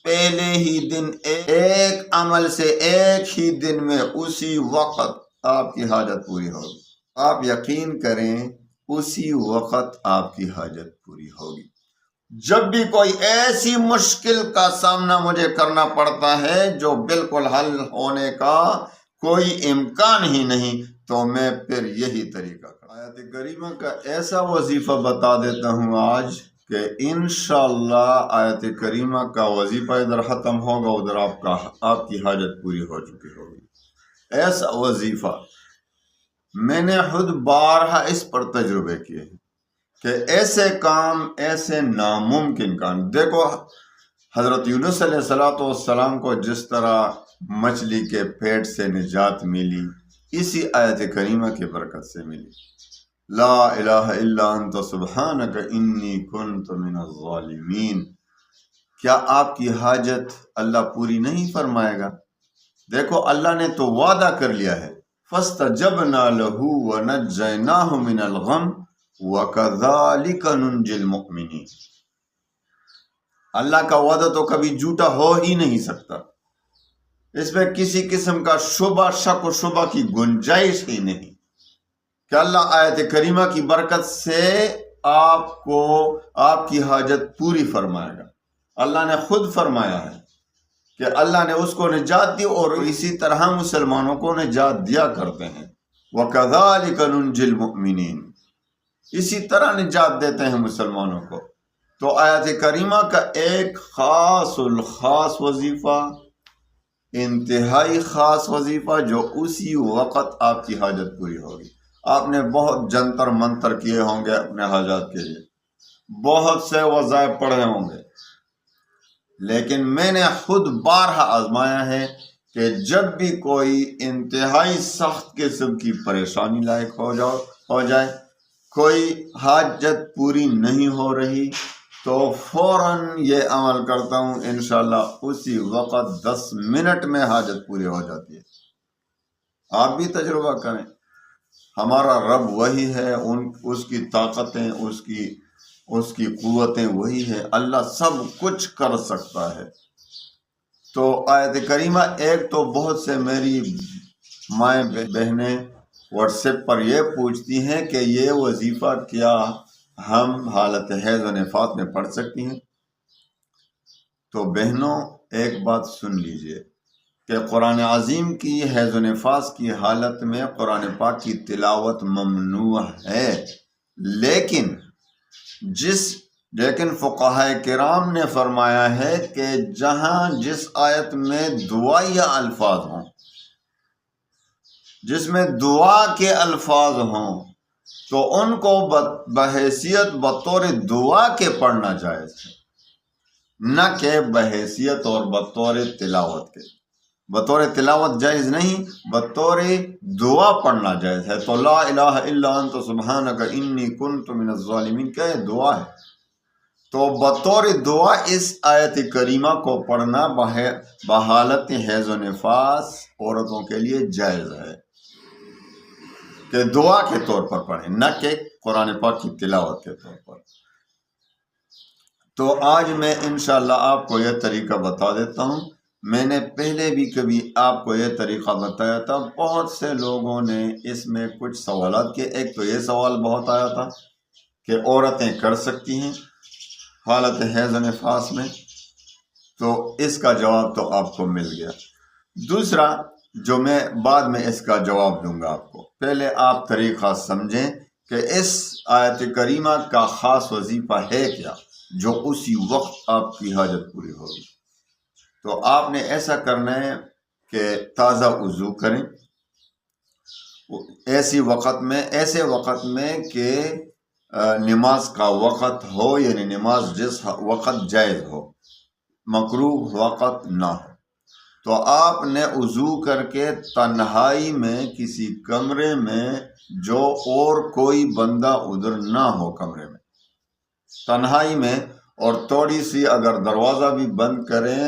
پہلے ہی دن ایک عمل سے ایک ہی دن میں اسی وقت آپ کی حاجت پوری ہوگی۔ آپ یقین کریں اسی وقت آپ کی حاجت پوری ہوگی۔ جب بھی کوئی ایسی مشکل کا سامنا مجھے کرنا پڑتا ہے جو بالکل حل ہونے کا کوئی امکان ہی نہیں، تو میں پھر یہی طریقہ آیت کریمہ کا ایسا وظیفہ بتا دیتا ہوں آج کہ انشاءاللہ آیت کریمہ کا وظیفہ ادھر ختم ہوگا، ادھر آپ کی حاجت پوری ہو چکی ہوگی۔ ایسا وظیفہ میں نے خود بارہا اس پر تجربے کیے ہیں کہ ایسے کام، ایسے ناممکن کام، دیکھو حضرت یونس علیہ السلام کو جس طرح مچھلی کے پیٹ سے نجات ملی، اسی آیت کریمہ کی برکت سے ملی۔ لا الہ الا انت سبحانک انی کنت من الظالمین۔ کیا آپ کی حاجت اللہ پوری نہیں فرمائے گا؟ دیکھو اللہ نے تو وعدہ کر لیا ہے، فاستجبنا له ونجیناہ من الغم وَكَذَلِكَ نُنْجِ الْمُؤْمِنِينَ۔ اللہ کا وعدہ تو کبھی جھوٹا ہو ہی نہیں سکتا، اس میں کسی قسم کا شبہ، شک و شبہ کی گنجائش ہی نہیں کہ اللہ آیت کریمہ کی برکت سے آپ کو آپ کی حاجت پوری فرمائے گا۔ اللہ نے خود فرمایا ہے کہ اللہ نے اس کو نجات دی، اور اسی طرح مسلمانوں کو نجات دیا کرتے ہیں۔ وَكَذَلِكَ نُنْجِ الْمُؤْمِنِينَ، اسی طرح نجات دیتے ہیں مسلمانوں کو۔ تو آیت کریمہ کا ایک خاص الخاص وظیفہ، انتہائی خاص وظیفہ، جو اسی وقت آپ کی حاجت پوری ہوگی۔ آپ نے بہت جنتر منتر کیے ہوں گے اپنے حاجات کے لیے، بہت سے وظائف پڑھے ہوں گے، لیکن میں نے خود بارہا آزمایا ہے کہ جب بھی کوئی انتہائی سخت قسم کی پریشانی لاحق ہو جائے، کوئی حاجت پوری نہیں ہو رہی، تو فوراً یہ عمل کرتا ہوں، انشاءاللہ اسی وقت 10 منٹ میں حاجت پوری ہو جاتی ہے۔ آپ بھی تجربہ کریں، ہمارا رب وہی ہے، اس کی طاقتیں، اس کی قوتیں وہی ہے، اللہ سب کچھ کر سکتا ہے۔ تو آیت کریمہ ایک تو بہت سے میری مائیں بہنیں واٹس ایپ پر یہ پوچھتی ہیں کہ یہ وظیفہ کیا ہم حالت حیض و نفاس میں پڑھ سکتی ہیں؟ تو بہنوں ایک بات سن لیجئے کہ قرآن عظیم کی حیض و نفاس کی حالت میں قرآن پاک کی تلاوت ممنوع ہے، لیکن فقہائے کرام نے فرمایا ہے کہ جہاں جس آیت میں دعائیہ الفاظ ہوں، جس میں دعا کے الفاظ ہوں، تو ان کو بحیثیت بطور دعا کے پڑھنا جائز ہے، نہ کہ بحیثیت اور بطور تلاوت کے۔ بطور تلاوت جائز نہیں، بطور دعا پڑھنا جائز ہے۔ تو لا الہ الا انت سبحانک انی کنت من الظالمین کیا یہ دعا ہے؟ تو بطور دعا اس آیت کریمہ کو پڑھنا بحالت حیض و نفاس عورتوں کے لیے جائز ہے کہ دعا کے طور پر پڑھیں، نہ کہ قرآن پاک کی تلاوت کے طور پر۔ تو آج میں انشاءاللہ آپ کو یہ طریقہ بتا دیتا ہوں۔ میں نے پہلے بھی کبھی آپ کو یہ طریقہ بتایا تھا، بہت سے لوگوں نے اس میں کچھ سوالات کیے۔ ایک تو یہ سوال بہت آیا تھا کہ عورتیں کر سکتی ہیں حالت حیض و نفاس میں، تو اس کا جواب تو آپ کو مل گیا۔ دوسرا جو میں بعد میں اس کا جواب دوں گا آپ کو، پہلے آپ طریقہ سمجھیں کہ اس آیت کریمہ کا خاص وظیفہ ہے کیا جو اسی وقت آپ کی حاجت پوری ہوگی۔ تو آپ نے ایسا کرنا ہے کہ تازہ وضو کریں ایسے وقت میں کہ نماز کا وقت ہو، یعنی نماز جس وقت جائز ہو، مکروہ وقت نہ ہو۔ تو آپ نے وضو کر کے تنہائی میں کسی کمرے میں، جو اور کوئی بندہ ادھر نہ ہو، کمرے میں تنہائی میں، اور تھوڑی سی اگر دروازہ بھی بند کریں،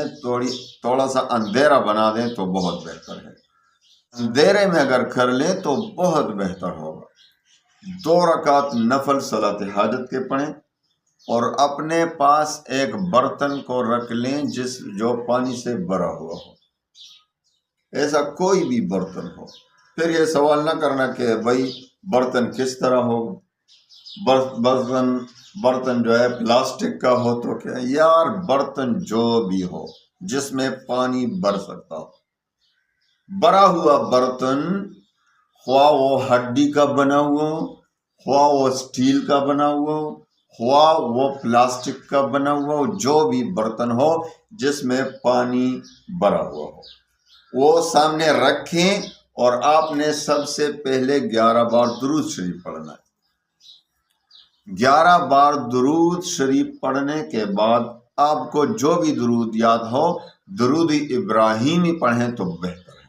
تھوڑا سا اندھیرا بنا دیں تو بہت بہتر ہے۔ اندھیرے میں اگر کر لیں تو بہت بہتر ہوگا۔ 2 رکعت نفل صلاۃ حاجت کے پڑھیں، اور اپنے پاس ایک برتن کو رکھ لیں جو پانی سے بھرا ہوا ہو، ایسا کوئی بھی برتن ہو۔ پھر یہ سوال نہ کرنا کہ بھائی برتن کس طرح ہو، برتن جو ہے پلاسٹک کا ہو تو کیا، یار برتن جو بھی ہو جس میں پانی بھر سکتا ہو، بھرا ہوا برتن، خواہ وہ ہڈی کا بنا ہوا ہو، خواہ وہ اسٹیل کا بنا ہوا ہو، خواہ وہ پلاسٹک کا بنا ہوا ہو، جو بھی برتن ہو جس میں پانی بھرا ہوا ہو، وہ سامنے رکھیں اور آپ نے سب سے پہلے 11 بار درود شریف پڑھنا ہے۔ 11 بار درود شریف پڑھنے کے بعد آپ کو جو بھی درود یاد ہو، درود ابراہیمی پڑھیں تو بہتر ہے،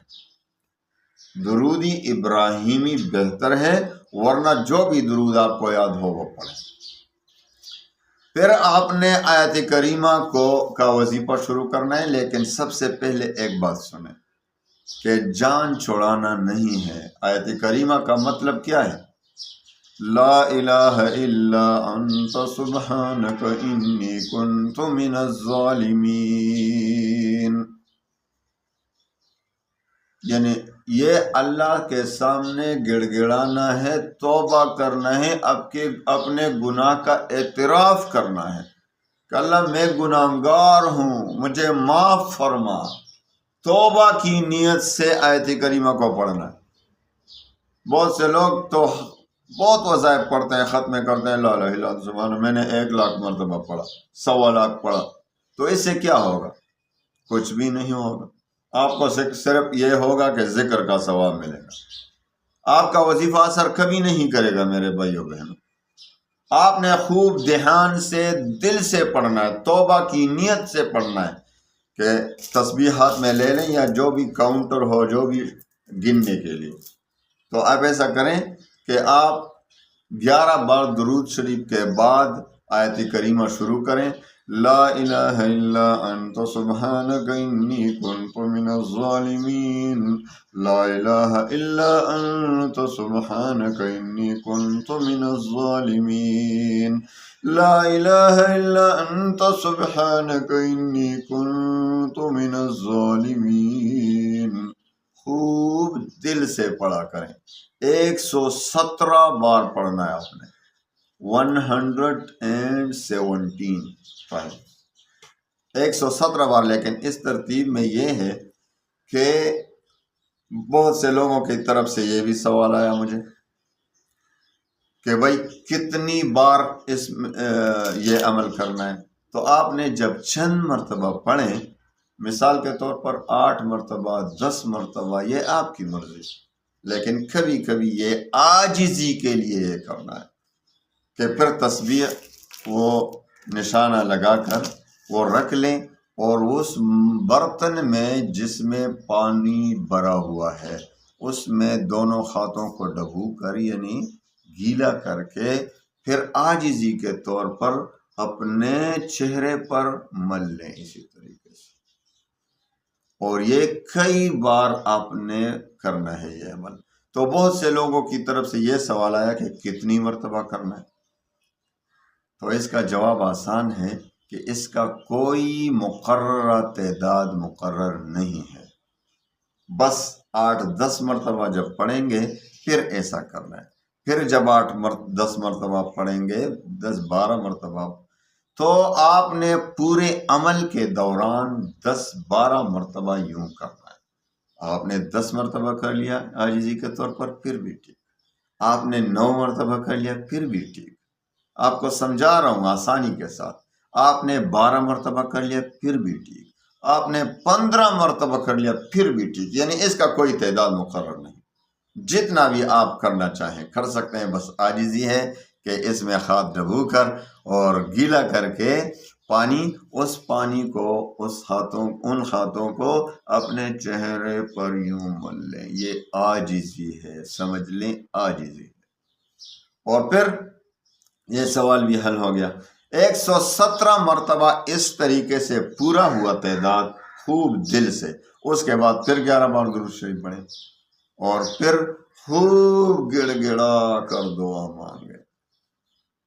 درود ابراہیمی بہتر ہے، ورنہ جو بھی درود آپ کو یاد ہو وہ پڑھیں۔ پھر آپ نے آیت کریمہ کا وظیفہ شروع کرنا ہے، لیکن سب سے پہلے ایک بات سنیں کہ جان چھڑانا نہیں ہے۔ آیت کریمہ کا مطلب کیا ہے؟ لا الہ الا انت سبحانک انی کنت من الظالمین، یعنی یہ اللہ کے سامنے گڑ گڑانا ہے، توبہ کرنا ہے، اپنے گناہ کا اعتراف کرنا ہے کہ اللہ میں گناہگار ہوں، مجھے معاف فرما۔ توبہ کی نیت سے آیت کریمہ کو پڑھنا ہے۔ بہت سے لوگ تو بہت وظائف پڑھتے ہیں، ختم کرتے ہیں، لا الہ الا اللہ سبحان، میں نے 1 لاکھ مرتبہ پڑھا، 1.25 لاکھ پڑھا، تو اس سے کیا ہوگا؟ کچھ بھی نہیں ہوگا۔ آپ کو صرف یہ ہوگا کہ ذکر کا ثواب ملے گا، آپ کا وظیفہ اثر کبھی نہیں کرے گا۔ میرے بھائیو بہنوں، آپ نے خوب دھیان سے دل سے پڑھنا ہے، توبہ کی نیت سے پڑھنا ہے کہ تسبیح ہاتھ میں لے لیں یا جو بھی کاؤنٹر ہو، جو بھی گننے کے لیے، تو آپ ایسا کریں کہ آپ 11 بار درود شریف کے بعد آیت کریمہ شروع کریں، لا الہ الا انت سبحانک انی کنت من الظالمین، لا الہ الا انت سبحانک انی کنت من الظالمین، لا الہ الا انت سبحانک انی کنت من الظالمین۔ خوب دل سے پڑھا کریں، 117 بار پڑھنا ہے آپ نے، 117 بار۔ لیکن اس ترتیب میں یہ ہے کہ بہت سے لوگوں کی طرف سے یہ بھی سوال آیا مجھے کہ بھائی کتنی بار یہ عمل کرنا ہے؟ تو آپ نے جب چند مرتبہ پڑھیں، مثال کے طور پر 8 مرتبہ، 10 مرتبہ، یہ آپ کی مرضی، لیکن کبھی کبھی یہ عاجزی کے لیے یہ کرنا ہے کہ پھر تسبیح وہ نشانہ لگا کر وہ رکھ لیں اور اس برتن میں جس میں پانی بھرا ہوا ہے اس میں دونوں ہاتھوں کو ڈبو کر یعنی گیلا کر کے پھر عاجزی کے طور پر اپنے چہرے پر مل لیں اسی طریقے سے، اور یہ کئی بار آپ نے کرنا ہے یہ عمل۔ تو بہت سے لوگوں کی طرف سے یہ سوال آیا کہ کتنی مرتبہ کرنا ہے؟ تو اس کا جواب آسان ہے کہ اس کا کوئی مقررہ تعداد مقرر نہیں ہے، بس 8-10 مرتبہ جب پڑھیں گے پھر ایسا کرنا ہے، پھر جب 8-10 مرتبہ پڑھیں گے، 10-12 مرتبہ، تو آپ نے پورے عمل کے دوران 10-12 مرتبہ یوں کرنا ہے۔ آپ نے 10 مرتبہ کر لیا عاجزی کے طور پر، پھر بھی ٹھیک، آپ نے 9 مرتبہ کر لیا، پھر بھی ٹھیک، آپ کو سمجھا رہا ہوں آسانی کے ساتھ، آپ نے 12 مرتبہ کر لیا پھر بھی ٹھیک، آپ نے 15 مرتبہ کر لیا پھر بھی ٹھیک، یعنی اس کا کوئی تعداد مقرر نہیں، جتنا بھی آپ کرنا چاہیں کر سکتے ہیں، بس عاجزی ہے کہ اس میں ہاتھ ڈبو کر اور گیلا کر کے اس پانی کو ان ہاتھوں کو اپنے چہرے پر یوں مل لیں، یہ عاجزی ہے، سمجھ لیں عاجزی ہے۔ اور پھر یہ سوال بھی حل ہو گیا، 117 مرتبہ اس طریقے سے پورا ہوا تعداد خوب دل سے، اس کے بعد پھر 11 بار درود شریف پڑھیں اور پھر خوب گڑ گڑا کر دعا مانگے۔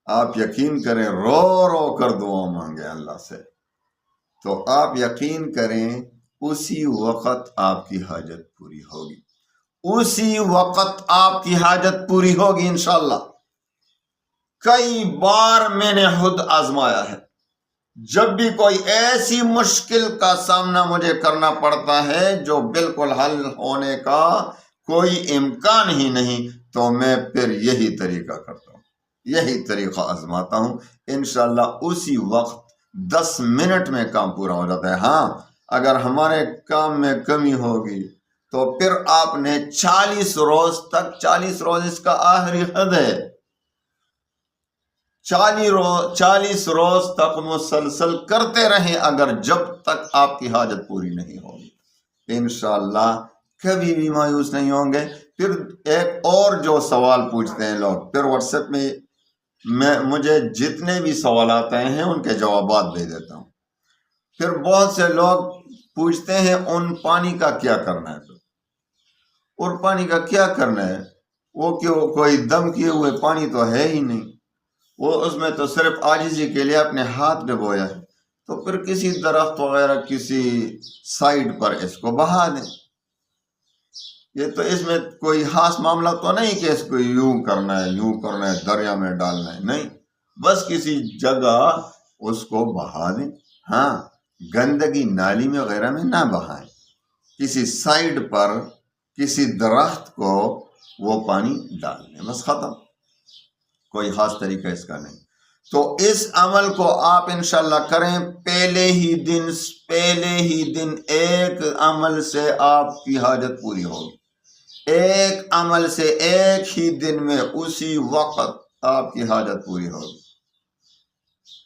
آپ یقین کریں رو رو کر دعا مانگیں اللہ سے، تو آپ یقین کریں اسی وقت آپ کی حاجت پوری ہوگی، اسی وقت آپ کی حاجت پوری ہوگی انشاءاللہ۔ کئی بار میں نے خود آزمایا ہے، جب بھی کوئی ایسی مشکل کا سامنا مجھے کرنا پڑتا ہے جو بالکل حل ہونے کا کوئی امکان ہی نہیں، تو میں پھر یہی طریقہ کرتا ہوں، یہی طریقہ آزماتا ہوں، انشاءاللہ اسی وقت 10 منٹ میں کام پورا ہو جاتا ہے۔ ہاں اگر ہمارے کام میں کمی ہوگی تو پھر آپ نے 40 روز تک، 40 روز اس کا آخری حد ہے، 40 روز تک مسلسل کرتے رہیں اگر، جب تک آپ کی حاجت پوری نہیں ہوگی، انشاءاللہ کبھی بھی مایوس نہیں ہوں گے۔ پھر ایک اور جو سوال پوچھتے ہیں لوگ، پھر واٹس ایپ میں مجھے جتنے بھی سوالات آئے ہیں ان کے جوابات دے دیتا ہوں۔ پھر بہت سے لوگ پوچھتے ہیں ان پانی کا کیا کرنا ہے، اور پانی کا کیا کرنا ہے، وہ کیوں کوئی دم کیے ہوئے پانی تو ہے ہی نہیں، وہ اس میں تو صرف عاجزی کے لیے اپنے ہاتھ ڈبویا ہے، تو پھر کسی درخت وغیرہ کسی سائڈ پر اس کو بہا دیں۔ یہ تو اس میں کوئی خاص معاملہ تو نہیں کہ اس کو یوں کرنا ہے، یوں کرنا ہے، دریا میں ڈالنا ہے، نہیں، بس کسی جگہ اس کو بہا دیں۔ ہاں گندگی نالی میں وغیرہ میں نہ بہائیں، کسی سائڈ پر کسی درخت کو وہ پانی ڈال دیں، بس ختم، کوئی خاص طریقہ اس کا نہیں۔ تو اس عمل کو آپ انشاءاللہ کریں، پہلے ہی دن ایک عمل سے آپ کی حاجت پوری ہوگی، ایک عمل سے ایک ہی دن میں اسی وقت آپ کی حاجت پوری ہوگی۔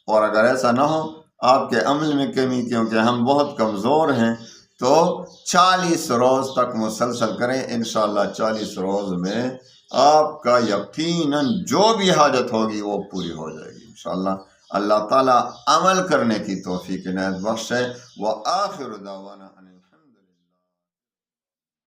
اور اگر ایسا نہ ہو، آپ کے عمل میں کمی، کیونکہ ہم بہت کمزور ہیں، تو 40 روز تک مسلسل کریں، انشاءاللہ 40 روز میں آپ کا یقیناً جو بھی حاجت ہوگی وہ پوری ہو جائے گی انشاءاللہ۔ اللہ تعالیٰ عمل کرنے کی توفیق عنایت بخشے۔ وآخر دعوانا